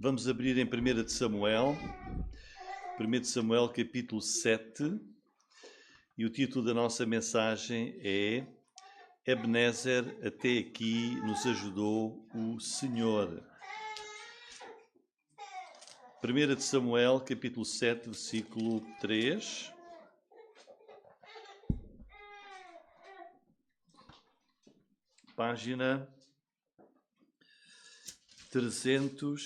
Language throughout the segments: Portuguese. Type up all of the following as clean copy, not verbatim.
Vamos abrir em 1 de Samuel, 1 de Samuel capítulo 7, e o título da nossa mensagem é Ebenezer, até aqui nos ajudou o Senhor. 1 de Samuel capítulo 7, versículo 3. Página 329.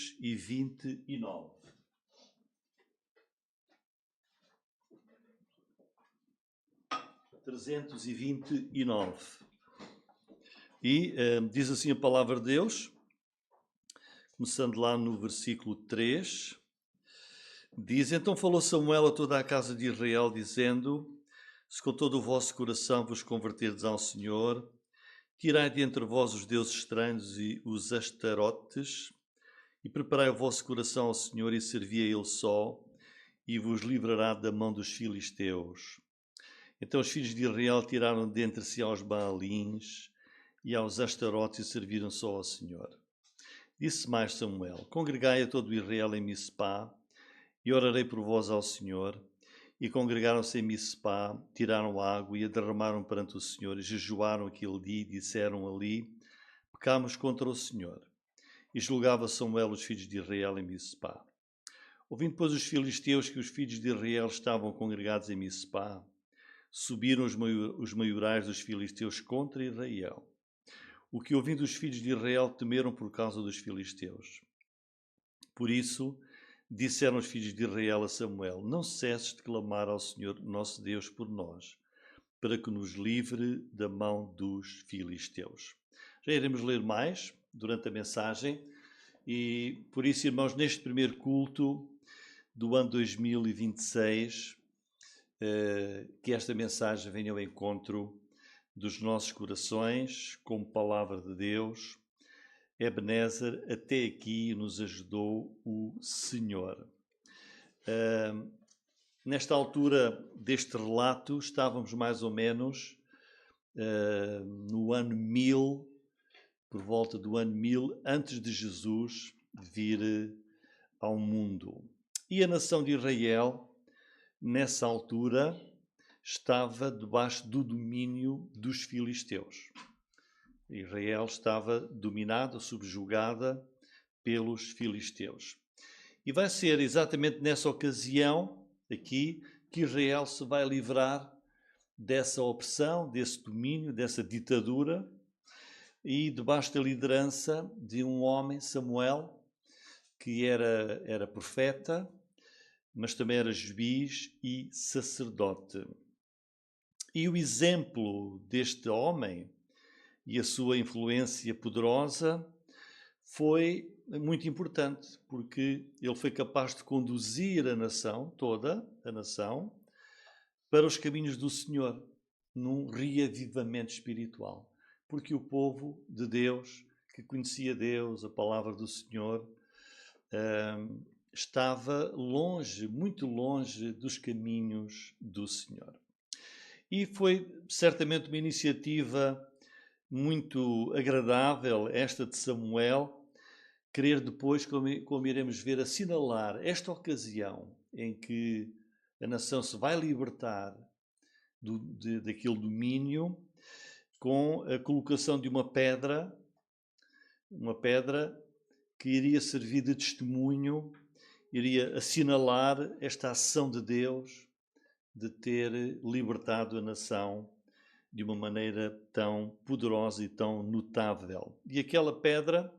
E diz assim a palavra de Deus, começando lá no versículo 3, diz: Então falou Samuel a toda a casa de Israel, dizendo: Se com todo o vosso coração vos converterdes ao Senhor, tirai de entre vós os deuses estranhos e os astarotes, e preparai o vosso coração ao Senhor, e servi a Ele só, e vos livrará da mão dos filisteus. Então os filhos de Israel tiraram de entre si aos Baalins e aos Astarotes e serviram só ao Senhor. Disse mais Samuel: Congregai a todo Israel em Mispá, e orarei por vós ao Senhor. E congregaram-se em Mispá, tiraram água e a derramaram perante o Senhor, e jejuaram aquele dia, e disseram ali: Pecamos contra o Senhor. E julgava Samuel os filhos de Israel em Mispá. Ouvindo, pois, os filisteus que os filhos de Israel estavam congregados em Mispá, subiram os maiorais dos filisteus contra Israel. O que, ouvindo os filhos de Israel, temeram por causa dos filisteus. Por isso, disseram os filhos de Israel a Samuel: Não cesses de clamar ao Senhor nosso Deus por nós, para que nos livre da mão dos filisteus. Já iremos ler mais durante a mensagem e, por isso, irmãos, neste primeiro culto do ano 2026, que esta mensagem venha ao encontro dos nossos corações, como palavra de Deus. Ebenezer, até aqui nos ajudou o Senhor. Nesta altura deste relato, estávamos mais ou menos no ano 1000, por volta do ano 1000, antes de Jesus vir ao mundo. E a nação de Israel, nessa altura, estava debaixo do domínio dos filisteus. Israel estava dominada, subjugada pelos filisteus. E vai ser exatamente nessa ocasião, aqui, que Israel se vai livrar dessa opressão, desse domínio, dessa ditadura, e debaixo da liderança de um homem, Samuel, que era profeta, mas também era juiz e sacerdote. E o exemplo deste homem e a sua influência poderosa foi muito importante, porque ele foi capaz de conduzir a nação, toda a nação, para os caminhos do Senhor, num reavivamento espiritual. Porque o povo de Deus, que conhecia Deus, a palavra do Senhor, estava longe, muito longe dos caminhos do Senhor. E foi certamente uma iniciativa muito agradável, esta de Samuel, querer depois, como iremos ver, assinalar esta ocasião em que a nação se vai libertar daquele domínio, com a colocação de uma pedra que iria servir de testemunho, iria assinalar esta ação de Deus de ter libertado a nação de uma maneira tão poderosa e tão notável. E aquela pedra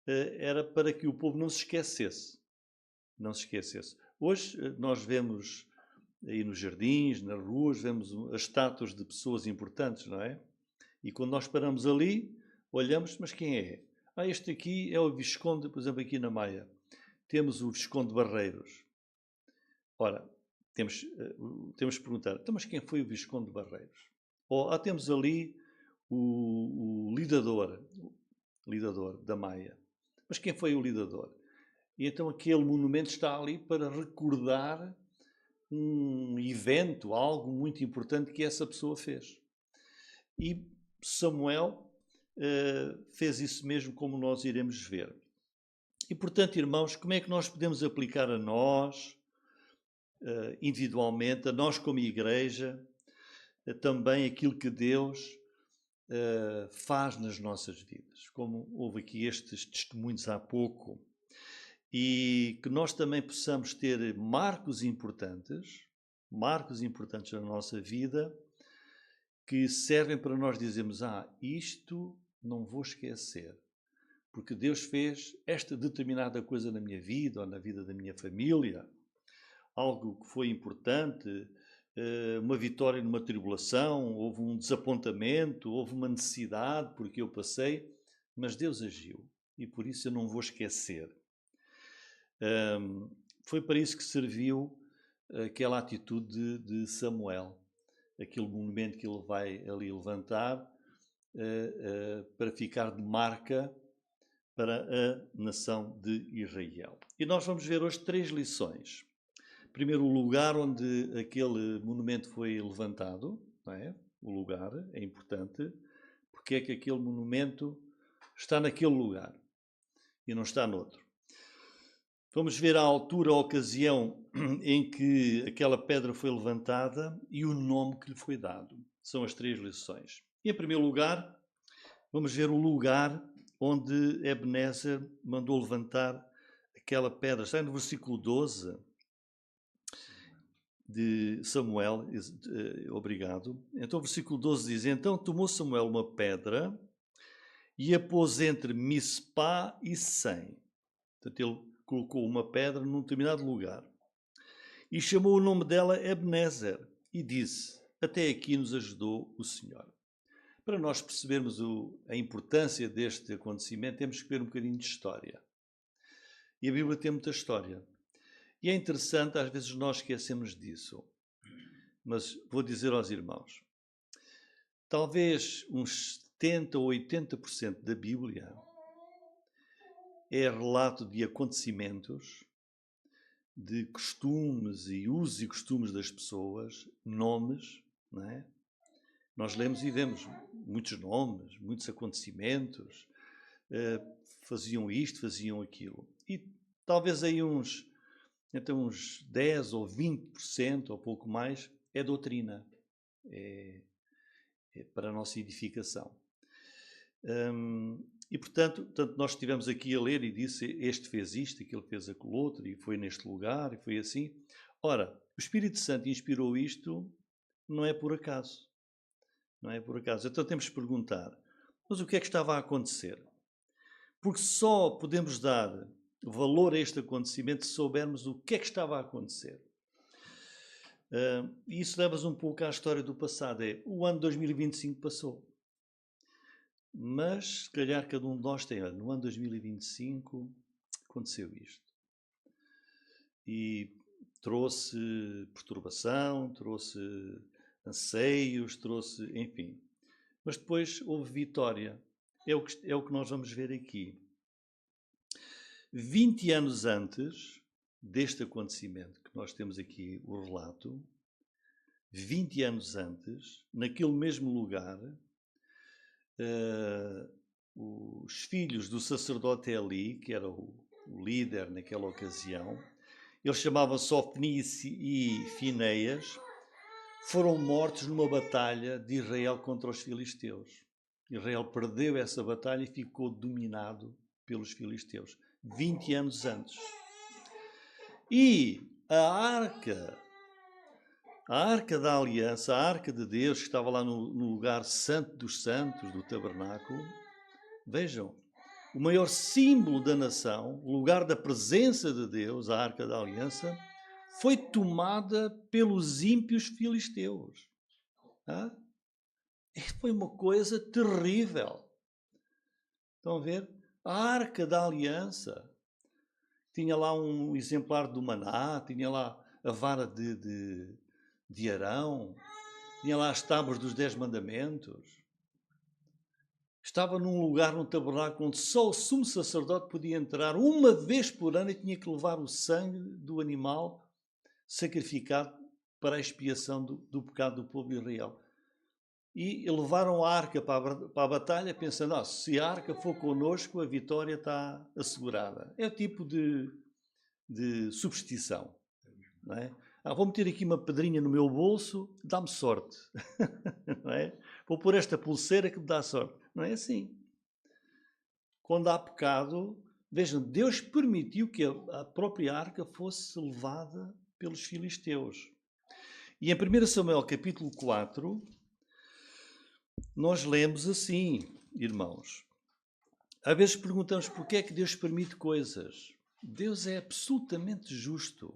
era para que o povo não se esquecesse. Não se esquecesse. Hoje nós vemos aí nos jardins, nas ruas, vemos as estátuas de pessoas importantes, não é? E quando nós paramos ali, olhamos, mas quem é? Este aqui é o Visconde, por exemplo, aqui na Maia. Temos o Visconde de Barreiros. Ora, temos que perguntar, então, mas quem foi o Visconde de Barreiros? Ou temos ali o lidador da Maia. Mas quem foi o lidador? E então aquele monumento está ali para recordar um evento, algo muito importante que essa pessoa fez. E Samuel fez isso mesmo, como nós iremos ver. E, portanto, irmãos, como é que nós podemos aplicar a nós, individualmente, a nós como igreja, também aquilo que Deus faz nas nossas vidas? Como houve aqui estes testemunhos há pouco, e que nós também possamos ter marcos importantes na nossa vida, que servem para nós dizermos, isto não vou esquecer, porque Deus fez esta determinada coisa na minha vida ou na vida da minha família, algo que foi importante, uma vitória numa tribulação, houve um desapontamento, houve uma necessidade porque eu passei, mas Deus agiu e por isso eu não vou esquecer. Foi para isso que serviu aquela atitude de Samuel, aquele monumento que ele vai ali levantar para ficar de marca para a nação de Israel. E nós vamos ver hoje 3 lições. Primeiro, o lugar onde aquele monumento foi levantado, não é? O lugar é importante, porque é que aquele monumento está naquele lugar e não está noutro. Vamos ver a altura, a ocasião em que aquela pedra foi levantada e o nome que lhe foi dado. São as 3 lições. E, em primeiro lugar, vamos ver o lugar onde Ebenezer mandou levantar aquela pedra. Está no versículo 12 de Samuel. Obrigado. Então, o versículo 12 diz, então tomou Samuel uma pedra e a pôs entre Mispá e Sem. Portanto, ele colocou uma pedra num determinado lugar e chamou o nome dela Ebenezer e disse, até aqui nos ajudou o Senhor. Para nós percebermos a importância deste acontecimento, temos que ver um bocadinho de história. E a Bíblia tem muita história. E é interessante, às vezes nós esquecemos disso. Mas vou dizer aos irmãos, talvez uns 70 ou 80% da Bíblia é relato de acontecimentos, de costumes e usos e costumes das pessoas, nomes, não é? Nós lemos e vemos muitos nomes, muitos acontecimentos, faziam isto, faziam aquilo. E talvez aí uns 10 ou 20% ou pouco mais é doutrina, é para a nossa edificação. E portanto, nós estivemos aqui a ler e disse, este fez isto, aquele fez aquele outro, e foi neste lugar, e foi assim. Ora, o Espírito Santo inspirou isto, não é por acaso. Não é por acaso. Então temos que perguntar, mas o que é que estava a acontecer? Porque só podemos dar valor a este acontecimento se soubermos o que é que estava a acontecer. E isso leva-nos um pouco à história do passado. O ano 2025 passou. Mas, se calhar, cada um de nós tem, no ano 2025 aconteceu isto. E trouxe perturbação, trouxe anseios, trouxe, enfim. Mas depois houve vitória. É o que nós vamos ver aqui. 20 anos antes deste acontecimento, que nós temos aqui o relato, 20 anos antes, naquele mesmo lugar, os filhos do sacerdote Eli, que era o líder naquela ocasião, eles chamavam-se Ofni e Fineias, foram mortos numa batalha de Israel contra os filisteus. Israel perdeu essa batalha e ficou dominado pelos filisteus, 20 anos antes. E a arca da aliança, a arca de Deus, que estava lá no lugar santo dos santos, do tabernáculo, vejam, o maior símbolo da nação, o lugar da presença de Deus, a arca da aliança, foi tomada pelos ímpios filisteus. Foi uma coisa terrível. Estão a ver? A arca da aliança tinha lá um exemplar do maná, tinha lá a vara de Arão, tinha lá as tábuas dos 10 mandamentos. Estava num lugar, num tabernáculo, onde só o sumo sacerdote podia entrar uma vez por ano e tinha que levar o sangue do animal sacrificado para a expiação do pecado do povo de Israel. e levaram a arca para a batalha, pensando, se a arca for connosco, a vitória está assegurada. É o tipo de superstição. Não é? Vou meter aqui uma pedrinha no meu bolso, dá-me sorte. Não é? Vou pôr esta pulseira que me dá sorte. Não é assim. Quando há pecado, vejam, Deus permitiu que a própria arca fosse levada pelos filisteus. E em 1 Samuel capítulo 4, nós lemos assim, irmãos. Às vezes perguntamos porquê é que Deus permite coisas. Deus é absolutamente justo.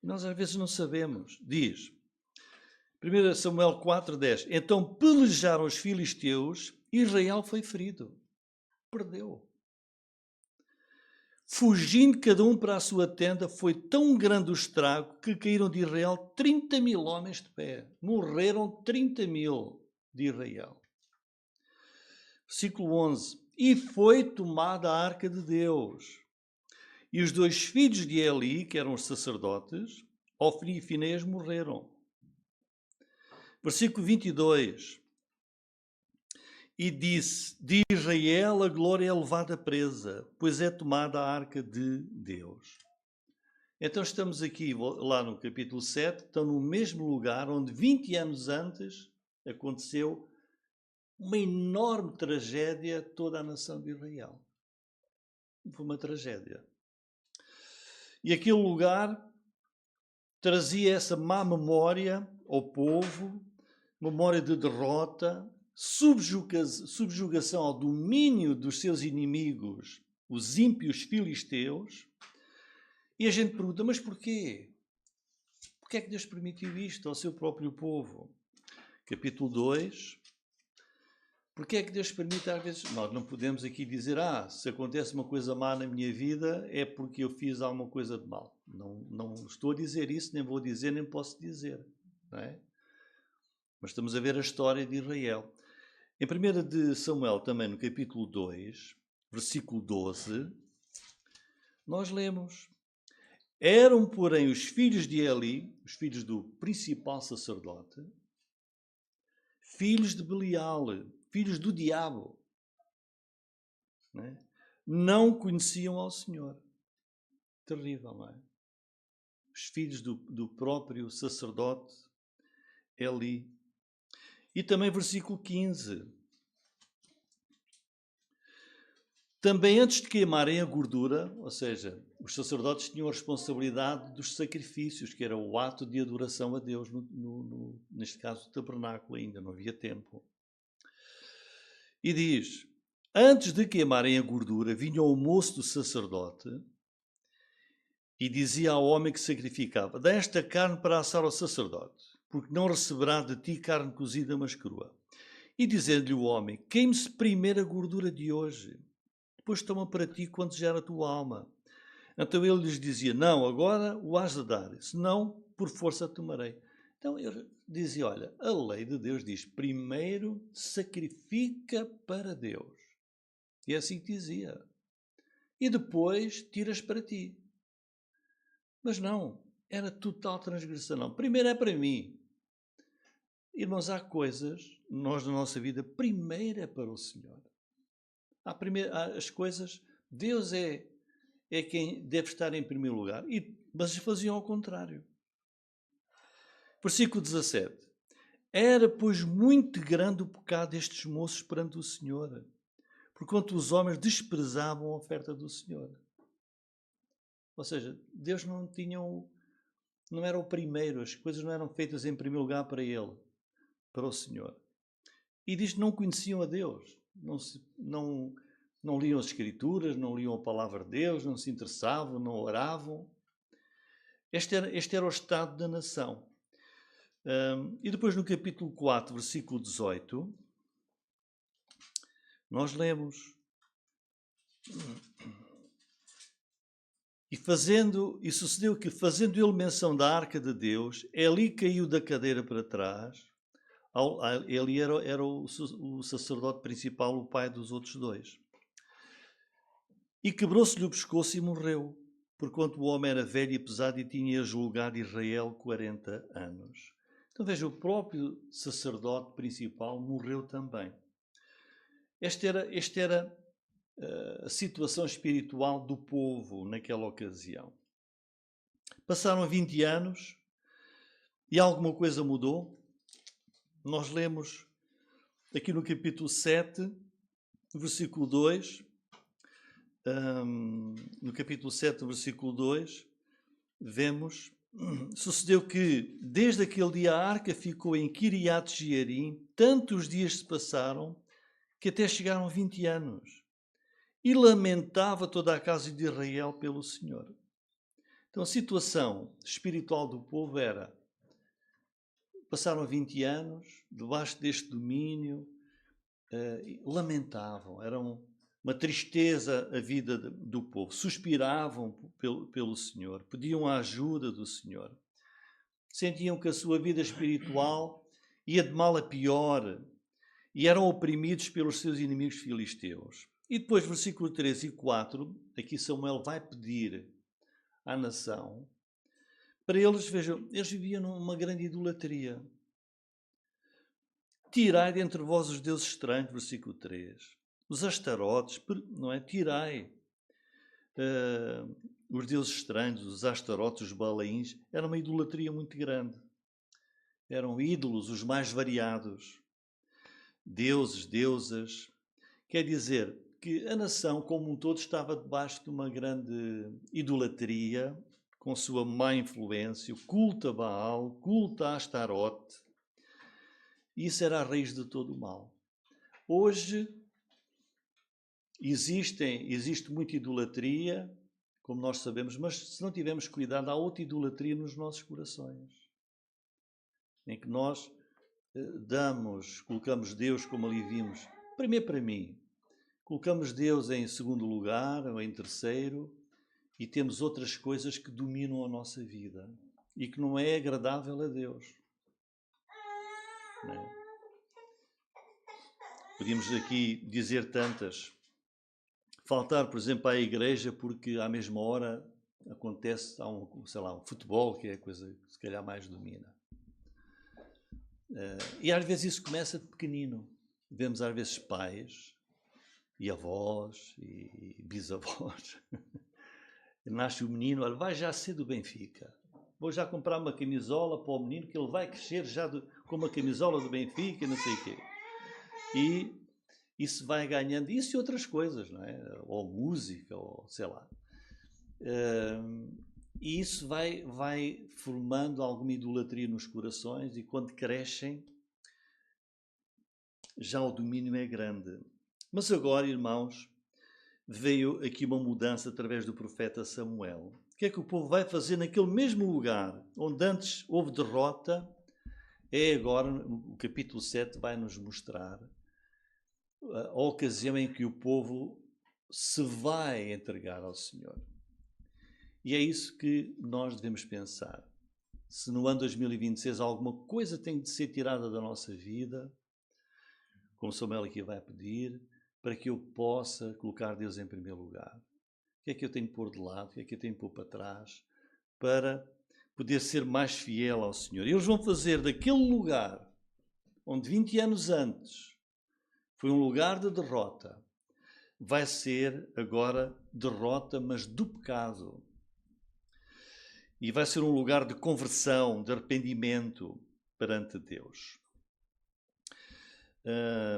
E nós às vezes não sabemos. Diz, 1 Samuel 4:10, então pelejaram os filisteus e Israel foi ferido. Perdeu. Fugindo cada um para a sua tenda, foi tão grande o estrago que caíram de Israel 30.000 homens de pé. Morreram 30.000 de Israel. Versículo 11. E foi tomada a arca de Deus. E os 2 filhos de Eli, que eram os sacerdotes, Ofni e Fineias, morreram. Versículo 22. E disse, de Israel a glória é levada presa, pois é tomada a arca de Deus. Então estamos aqui, lá no capítulo 7, estão no mesmo lugar onde 20 anos antes aconteceu uma enorme tragédia a toda a nação de Israel. Foi uma tragédia. E aquele lugar trazia essa má memória ao povo, memória de derrota, subjugação ao domínio dos seus inimigos, os ímpios filisteus. E a gente pergunta, mas porquê? Porquê é que Deus permitiu isto ao seu próprio povo? Capítulo 2. Porquê é que Deus permite, às vezes, nós não podemos aqui dizer, se acontece uma coisa má na minha vida, é porque eu fiz alguma coisa de mal. Não estou a dizer isso, nem vou dizer, nem posso dizer. Não é? Mas estamos a ver a história de Israel. Em 1 de Samuel, também no capítulo 2, versículo 12, nós lemos, eram, porém, os filhos de Eli, os filhos do principal sacerdote, filhos de Belial, filhos do diabo, não conheciam ao Senhor. Terrível, não é? Os filhos do próprio sacerdote Eli. E também versículo 15. Também antes de queimarem a gordura, ou seja, os sacerdotes tinham a responsabilidade dos sacrifícios, que era o ato de adoração a Deus, neste caso o tabernáculo, ainda não havia templo. E diz, antes de queimarem a gordura, vinha o moço do sacerdote e dizia ao homem que sacrificava, dá esta carne para assar ao sacerdote, porque não receberá de ti carne cozida, mas crua. E dizendo-lhe o homem, queime-se primeiro a gordura de hoje, depois toma para ti quanto gera a tua alma. Então ele lhes dizia, não, agora o has de dar, senão por força tomarei. Então ele dizia, olha, a lei de Deus diz, primeiro sacrifica para Deus. E é assim que dizia. E depois tiras para ti. Mas não, era total transgressão. Não, primeiro é para mim. Irmãos, há coisas, nós na nossa vida, primeiro é para o Senhor. Há as coisas, Deus é quem deve estar em primeiro lugar. Mas faziam ao contrário. Versículo 17. Era, pois, muito grande o pecado destes moços perante o Senhor, porquanto os homens desprezavam a oferta do Senhor. Ou seja, Deus não era o primeiro, as coisas não eram feitas em primeiro lugar para Ele, para o Senhor. E diz que não conheciam a Deus, não liam as Escrituras, não liam a palavra de Deus, não se interessavam, não oravam. Este era o estado da nação. E depois no capítulo 4, versículo 18, nós lemos, e sucedeu que, fazendo ele menção da arca de Deus, Eli caiu da cadeira para trás. Ele era o sacerdote principal, o pai dos outros dois. E quebrou-se-lhe o pescoço e morreu, porquanto o homem era velho e pesado e tinha julgado Israel 40 anos. Então veja, o próprio sacerdote principal morreu também. Esta era a situação espiritual do povo naquela ocasião. Passaram 20 anos e alguma coisa mudou. Nós lemos aqui no capítulo 7, versículo 2, no capítulo 7, versículo 2, vemos: sucedeu que, desde aquele dia, a arca ficou em Kiriat Jearim, tantos dias se passaram, que até chegaram 20 anos. E lamentava toda a casa de Israel pelo Senhor. Então a situação espiritual do povo era: passaram 20 anos, debaixo deste domínio, lamentavam, era uma tristeza a vida do povo, suspiravam pelo Senhor, pediam a ajuda do Senhor. Sentiam que a sua vida espiritual ia de mal a pior e eram oprimidos pelos seus inimigos filisteus. E depois, versículo 3 e 4, aqui Samuel vai pedir à nação, para eles, vejam, eles viviam numa grande idolatria. Tirai de entre vós os deuses estranhos, versículo 3, os astarotes, não é? Tirai os deuses estranhos, os astarotes, os balaíns. Era uma idolatria muito grande. Eram ídolos os mais variados. Deuses, deusas. Quer dizer que a nação como um todo estava debaixo de uma grande idolatria, com sua má influência, culto a Baal, culto a Astarote. Isso era a raiz de todo o mal. Hoje existe muita idolatria, como nós sabemos, mas se não tivermos cuidado, há outra idolatria nos nossos corações, em que nós colocamos Deus, como ali vimos, primeiro para mim, colocamos Deus em segundo lugar ou em terceiro e temos outras coisas que dominam a nossa vida e que não é agradável a Deus. Não é? Podíamos aqui dizer tantas. Faltar, por exemplo, à igreja porque à mesma hora acontece, há um futebol, que é a coisa que se calhar mais domina. E às vezes isso começa de pequenino. Vemos às vezes pais e avós e bisavós. Nasce o menino, olha, vai já ser do Benfica. Vou já comprar uma camisola para o menino que ele vai crescer já com uma camisola do Benfica, não sei o quê. E isso vai ganhando, isso e outras coisas, não é? Ou música, ou sei lá. E isso vai formando alguma idolatria nos corações e quando crescem, já o domínio é grande. Mas agora, irmãos, veio aqui uma mudança através do profeta Samuel. O que é que o povo vai fazer naquele mesmo lugar onde antes houve derrota? É agora, o capítulo 7 vai nos mostrar a ocasião em que o povo se vai entregar ao Senhor. E é isso que nós devemos pensar. Se no ano 2026 alguma coisa tem de ser tirada da nossa vida, como Samuel aqui vai pedir, para que eu possa colocar Deus em primeiro lugar. O que é que eu tenho de pôr de lado? O que é que eu tenho de pôr para trás? Para poder ser mais fiel ao Senhor. E eles vão fazer daquele lugar, onde 20 anos antes foi um lugar de derrota, vai ser agora derrota, mas do pecado. E vai ser um lugar de conversão, de arrependimento perante Deus.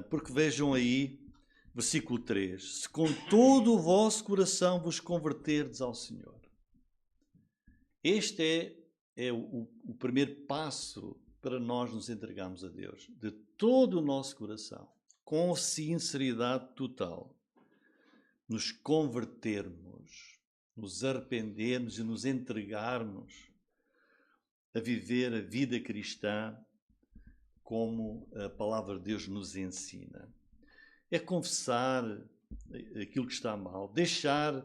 Porque vejam aí, versículo 3. Se com todo o vosso coração vos converterdes ao Senhor. Este é o primeiro passo para nós nos entregarmos a Deus. De todo o nosso coração, com sinceridade total. Nos convertermos, nos arrependermos e nos entregarmos a viver a vida cristã como a palavra de Deus nos ensina. É confessar aquilo que está mal, deixar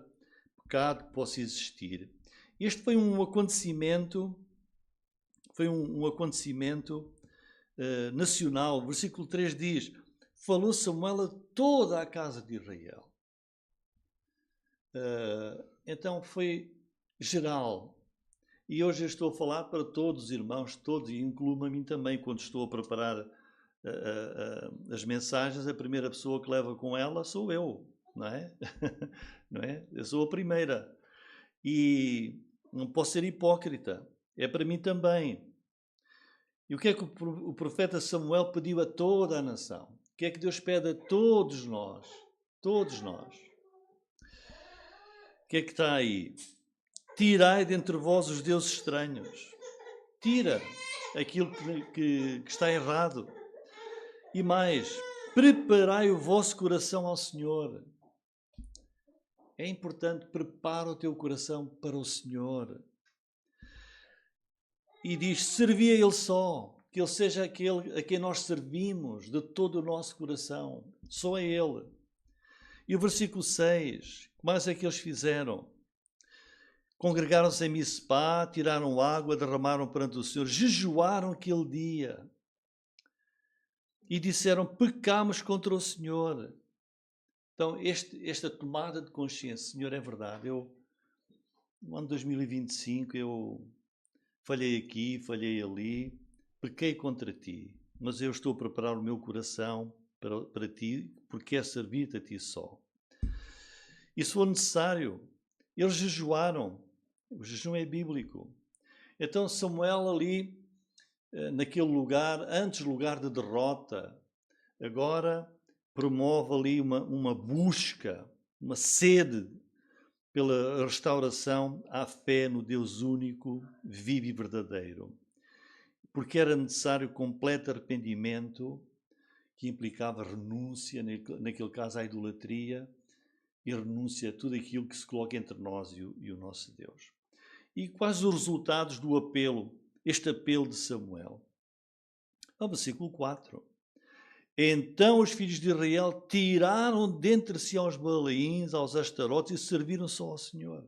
pecado que possa existir. Este foi um acontecimento, nacional. O versículo 3 diz: falou Samuel a toda a casa de Israel. Então foi geral. E hoje eu estou a falar para todos os irmãos, todos, e incluo-me a mim também, quando estou a preparar as mensagens, a primeira pessoa que leva com ela sou eu, não é? Não é? Eu sou a primeira. E não posso ser hipócrita. É para mim também. E o que é que o profeta Samuel pediu a toda a nação? O que é que Deus pede a todos nós? Todos nós. O que é que está aí? Tirai dentre vós os deuses estranhos. Tira aquilo que está errado. E mais, preparai o vosso coração ao Senhor. É importante, prepara o teu coração para o Senhor. E diz, servi a Ele só, que Ele seja aquele a quem nós servimos de todo o nosso coração. Só a Ele. E o versículo 6, que mais é que eles fizeram? Congregaram-se em Mispá, tiraram água, derramaram perante o Senhor, jejuaram aquele dia. E disseram, pecamos contra o Senhor. Então, esta tomada de consciência, Senhor, é verdade. No ano 2025, eu falhei aqui, falhei ali, pequei contra ti. Mas eu estou a preparar o meu coração para ti, porque é servir-te a ti só. E se for necessário, eles jejuaram. O jejum é bíblico. Então, Samuel ali, naquele lugar, antes lugar de derrota, agora promove ali uma busca, uma sede pela restauração à fé no Deus único, vivo e verdadeiro. Porque era necessário completo arrependimento, que implicava renúncia, naquele caso à idolatria, e renúncia a tudo aquilo que se coloca entre nós e o nosso Deus. E quais os resultados do apelo, este apelo de Samuel? No versículo 4. Então os filhos de Israel tiraram dentre si aos Balaíns, aos Astarotes, e serviram só ao Senhor.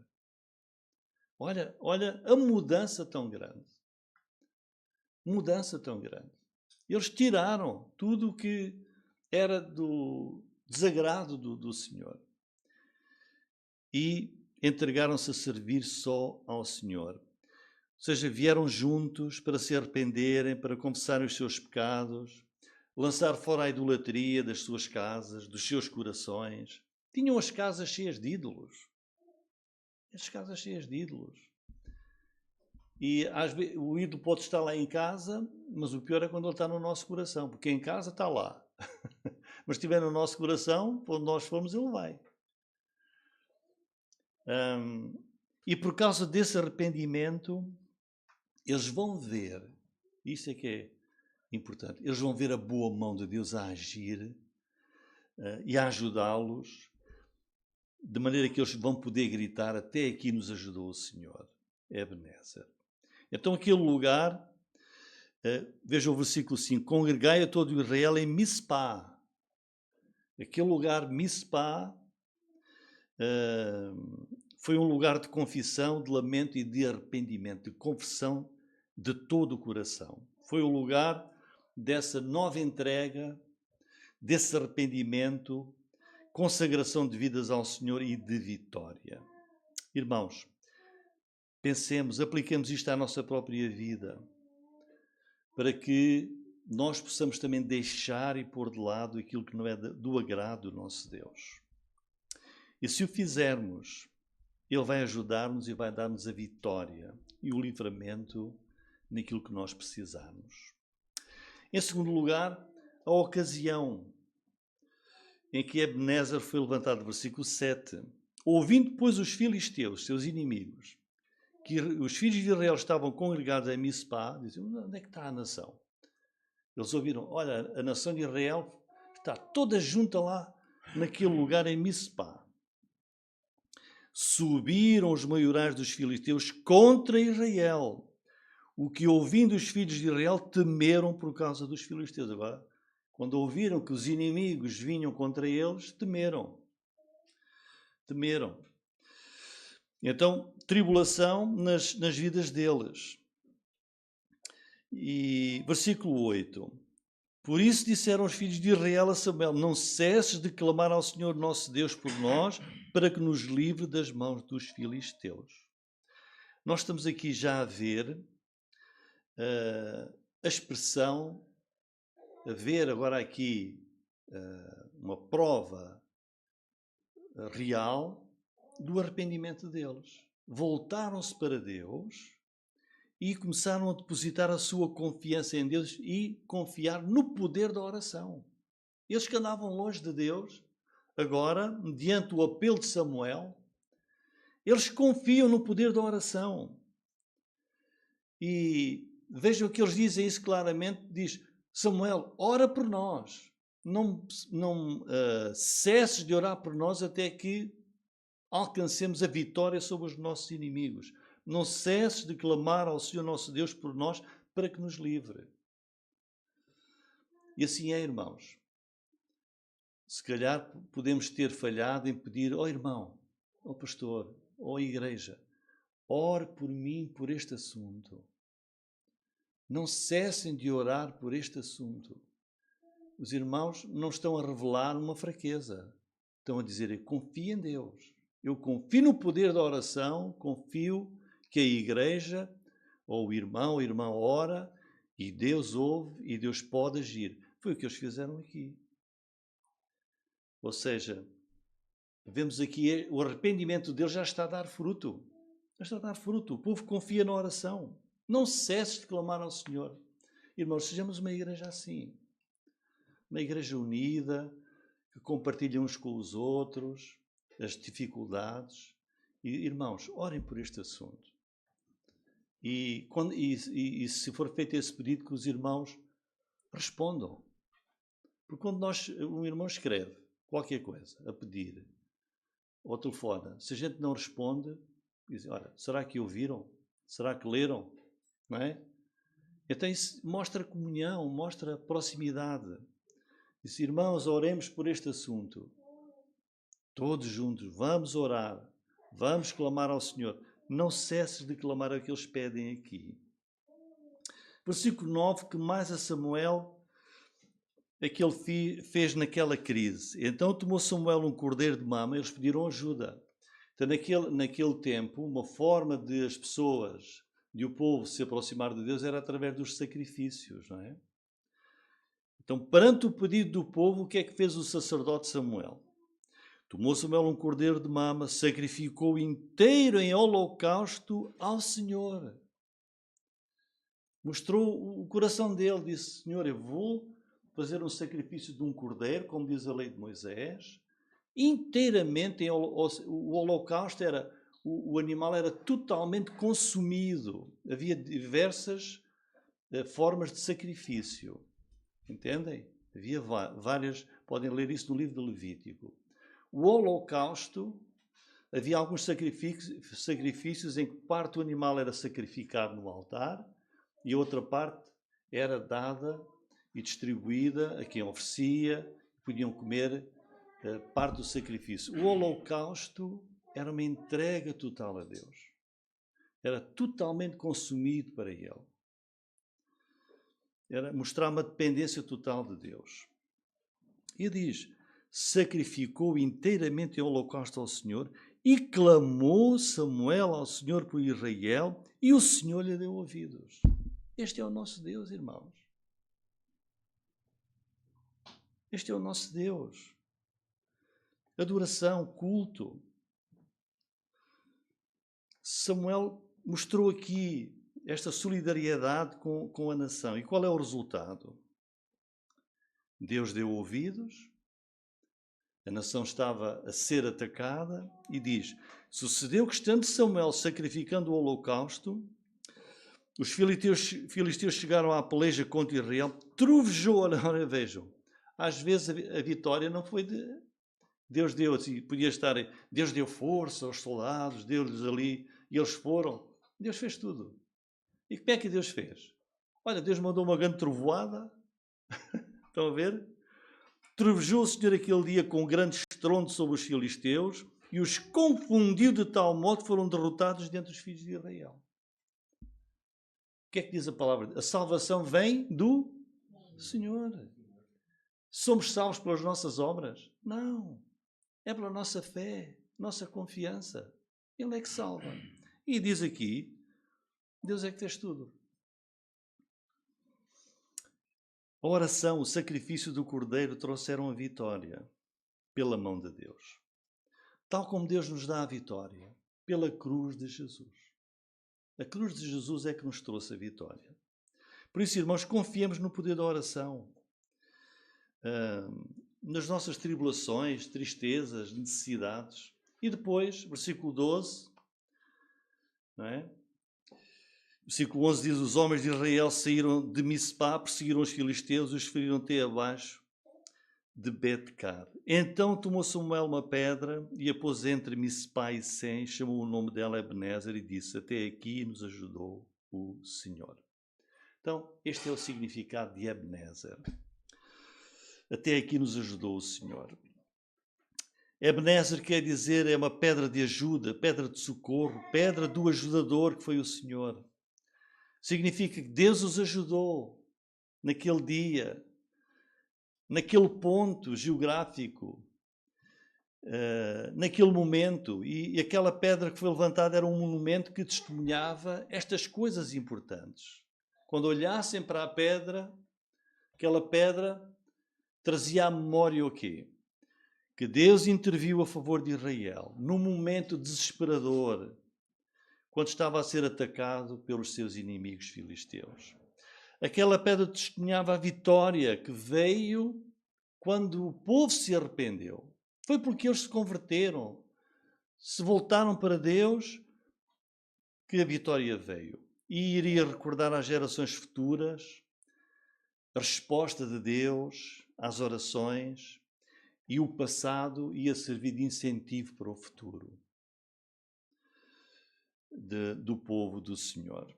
Olha a mudança tão grande. Mudança tão grande. Eles tiraram tudo o que era do desagrado do Senhor. E entregaram-se a servir só ao Senhor. Ou seja, vieram juntos para se arrependerem, para confessarem os seus pecados, lançar fora a idolatria das suas casas, dos seus corações. Tinham as casas cheias de ídolos. As casas cheias de ídolos. E às vezes, o ídolo pode estar lá em casa, mas o pior é quando ele está no nosso coração, porque em casa está lá. Mas se estiver no nosso coração, onde nós formos, ele vai. E por causa desse arrependimento, eles vão ver, isso é que é importante, eles vão ver a boa mão de Deus a agir e a ajudá-los, de maneira que eles vão poder gritar, até aqui nos ajudou o Senhor, Ebenezer. Então aquele lugar, veja o versículo 5, congregai a todo Israel em Mispá. Aquele lugar, Mispá, foi um lugar de confissão, de lamento e de arrependimento, de confissão de todo o coração. Foi o lugar dessa nova entrega, desse arrependimento, consagração de vidas ao Senhor e de vitória. Irmãos, pensemos, apliquemos isto à nossa própria vida, para que nós possamos também deixar e pôr de lado aquilo que não é do agrado do nosso Deus. E se o fizermos, Ele vai ajudar-nos e vai dar-nos a vitória e o livramento naquilo que nós precisamos. Em segundo lugar, a ocasião em que Ebenezer foi levantado, versículo 7. Ouvindo, pois, os filisteus, seus inimigos, que os filhos de Israel estavam congregados em Mispá, diziam, onde é que está a nação? Eles ouviram, olha, a nação de Israel está toda junta lá, naquele lugar em Mispá. Subiram os maiorais dos filisteus contra Israel, o que, ouvindo os filhos de Israel, temeram por causa dos filisteus. Agora, quando ouviram que os inimigos vinham contra eles, temeram. Temeram. Então, tribulação nas vidas deles. E versículo 8. Por isso disseram os filhos de Israel a Samuel, não cesses de clamar ao Senhor nosso Deus por nós, para que nos livre das mãos dos filisteus. nós estamos aqui já a ver a expressão, a ver agora aqui uma prova real do arrependimento deles. Voltaram-se para Deus e começaram a depositar a sua confiança em Deus e confiar no poder da oração. Eles que andavam longe de Deus, agora, mediante o apelo de Samuel, eles confiam no poder da oração. E vejam que eles dizem isso claramente, diz, Samuel, ora por nós. Não cesses de orar por nós até que alcancemos a vitória sobre os nossos inimigos. Não cesses de clamar ao Senhor nosso Deus por nós para que nos livre. E assim é, irmãos. Se calhar podemos ter falhado em pedir, irmão, pastor, igreja, ore por mim por este assunto. Não cessem de orar por este assunto. Os irmãos não estão a revelar uma fraqueza. Estão a dizer, eu confio em Deus. Eu confio no poder da oração, confio que a igreja, ou o irmão, a irmã ora, e Deus ouve e Deus pode agir. Foi o que eles fizeram aqui. Ou seja, vemos aqui o arrependimento deles já está a dar fruto. Já está a dar fruto. O povo confia na oração. Não cesses de clamar ao Senhor. Irmãos, sejamos uma igreja assim. Uma igreja unida, que compartilha uns com os outros as dificuldades. E, irmãos, orem por este assunto. E se for feito esse pedido, que os irmãos respondam. Porque quando um irmão escreve qualquer coisa a pedir, ou telefona, se a gente não responde, diz, olha, será que ouviram? Será que leram? Não é? Então isso mostra comunhão, mostra proximidade. Diz, irmãos, oremos por este assunto. Todos juntos, vamos orar, vamos clamar ao Senhor. Não cesses de clamar o que eles pedem aqui. Versículo 9, que mais a Samuel é que ele fez naquela crise. Então tomou Samuel um cordeiro de mama e eles pediram ajuda. Então naquele tempo, uma forma de as pessoas, de o povo se aproximar de Deus era através dos sacrifícios, não é? Então, perante o pedido do povo, o que é que fez o sacerdote Samuel? Tomou Samuel um cordeiro de mama, sacrificou inteiro em holocausto ao Senhor. Mostrou o coração dele, disse, Senhor, eu vou fazer um sacrifício de um cordeiro, como diz a lei de Moisés, inteiramente, o holocausto era, o animal era totalmente consumido. Havia diversas formas de sacrifício. Entendem? Havia várias, podem ler isso no livro de Levítico. O holocausto, havia alguns sacrifícios em que parte do animal era sacrificado no altar e a outra parte era dada e distribuída a quem oferecia, podiam comer parte do sacrifício. O holocausto era uma entrega total a Deus. Era totalmente consumido para Ele. Era mostrar uma dependência total de Deus. E diz, sacrificou inteiramente o holocausto ao Senhor e clamou Samuel ao Senhor por Israel e o Senhor lhe deu ouvidos. Este é o nosso Deus, irmãos. Este é o nosso Deus. Adoração, culto. Samuel mostrou aqui esta solidariedade com a nação. E qual é o resultado? Deus deu ouvidos, a nação estava a ser atacada e diz, sucedeu que estando Samuel sacrificando o holocausto, os filisteus chegaram à peleja contra Israel, trovejou, olha, vejam, às vezes a vitória não foi de... Deus deu, assim, podia estar, Deus deu força aos soldados, deu-lhes ali, e eles foram. Deus fez tudo. E como é que Deus fez? Olha, Deus mandou uma grande trovoada. Estão a ver? Trovejou o Senhor aquele dia com um grande estrondo sobre os filisteus e os confundiu de tal modo que foram derrotados dentre os filhos de Israel. O que é que diz a palavra? A salvação vem do Senhor. Somos salvos pelas nossas obras? Não. É pela nossa fé, nossa confiança. Ele é que salva. E diz aqui Deus é que fez tudo. A oração, o sacrifício do Cordeiro trouxeram a vitória pela mão de Deus. Tal como Deus nos dá a vitória pela cruz de Jesus. A cruz de Jesus é que nos trouxe a vitória. Por isso, irmãos, confiemos no poder da oração. Nas nossas tribulações, tristezas, necessidades. E depois, versículo 12, não é? Versículo 11 diz: os homens de Israel saíram de Mispá, perseguiram os filisteus e os feriram até abaixo de Betcar. Então tomou Samuel uma pedra e a pôs entre Mispá e Sem, chamou o nome dela Ebenezer e disse: até aqui nos ajudou o Senhor. Então, este é o significado de Ebenezer. Até aqui nos ajudou o Senhor. Ebenezer quer dizer é uma pedra de ajuda, pedra de socorro, pedra do ajudador que foi o Senhor. Significa que Deus os ajudou naquele dia, naquele ponto geográfico, naquele momento. E aquela pedra que foi levantada era um monumento que testemunhava estas coisas importantes. Quando olhassem para a pedra, aquela pedra trazia à memória o quê? Que Deus interviu a favor de Israel num momento desesperador, quando estava a ser atacado pelos seus inimigos filisteus. Aquela pedra testemunhava a vitória que veio quando o povo se arrependeu. Foi porque eles se converteram, se voltaram para Deus, que a vitória veio. E iria recordar às gerações futuras a resposta de Deus às orações, e o passado ia servir de incentivo para o futuro do povo do Senhor.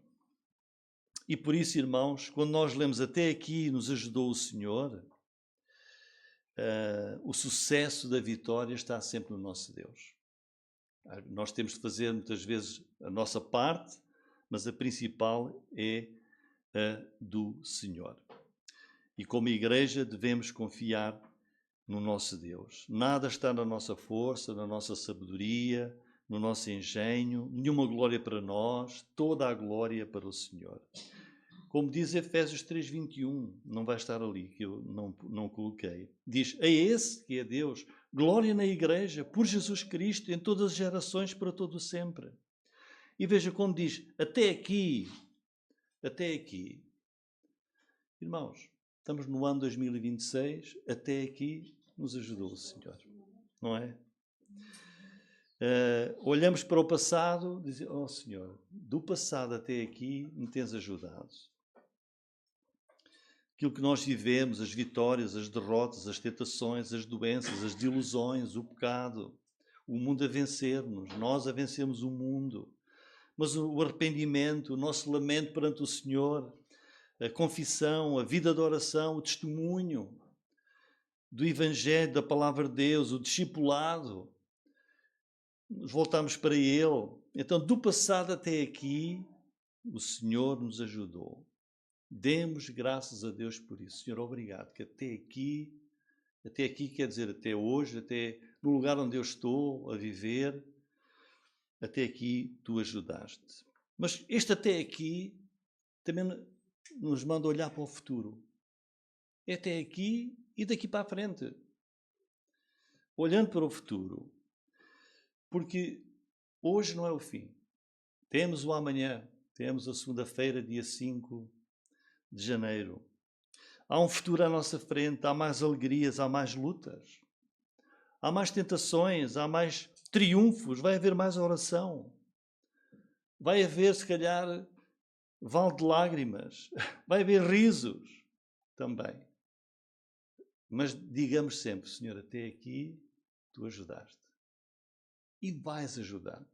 E por isso, irmãos, quando nós lemos até aqui nos ajudou o Senhor, o sucesso da vitória está sempre no nosso Deus. Nós temos de fazer muitas vezes a nossa parte, mas a principal é a do Senhor. E como igreja devemos confiar no nosso Deus. Nada está na nossa força, na nossa sabedoria, no nosso engenho, nenhuma glória para nós, toda a glória para o Senhor. Como diz Efésios 3:21, não vai estar ali, que eu não coloquei. Diz: a esse que é Deus, glória na igreja, por Jesus Cristo, em todas as gerações, para todo sempre. E veja como diz: até aqui. Irmãos, estamos no ano 2026, até aqui nos ajudou o Senhor, não é? Olhamos para o passado e dizemos: oh Senhor, do passado até aqui me tens ajudado. Aquilo que nós vivemos, as vitórias, as derrotas, as tentações, as doenças, as desilusões, o pecado, o mundo a vencer-nos, nós a vencermos o mundo. Mas o arrependimento, o nosso lamento perante o Senhor, a confissão, a vida de oração, o testemunho do Evangelho, da Palavra de Deus, o discipulado, nos voltamos para Ele. Então, do passado até aqui, o Senhor nos ajudou. Demos graças a Deus por isso. Senhor, obrigado, que até aqui quer dizer até hoje, até no lugar onde eu estou a viver, até aqui tu ajudaste. Mas este até aqui também nos manda olhar para o futuro. É até aqui e daqui para a frente. Olhando para o futuro. Porque hoje não é o fim. Temos o amanhã. Temos a segunda-feira, dia 5 de janeiro. Há um futuro à nossa frente. Há mais alegrias, há mais lutas. Há mais tentações, há mais triunfos. Vai haver mais oração. Vai haver, se calhar, vale de lágrimas. Vai haver risos também. Mas digamos sempre: Senhor, até aqui tu ajudaste. E vais ajudar.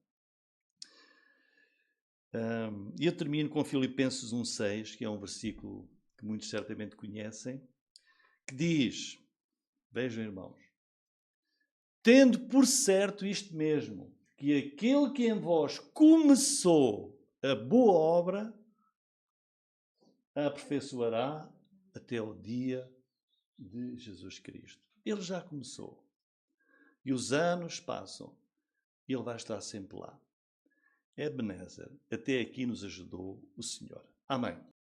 E eu termino com Filipenses 1:6, que é um versículo que muitos certamente conhecem, que diz, vejam irmãos, tendo por certo isto mesmo, que aquele que em vós começou a boa obra, a aperfeiçoará até o dia de Jesus Cristo. Ele já começou. E os anos passam. Ele vai estar sempre lá. Ebenezer, até aqui nos ajudou o Senhor. Amém.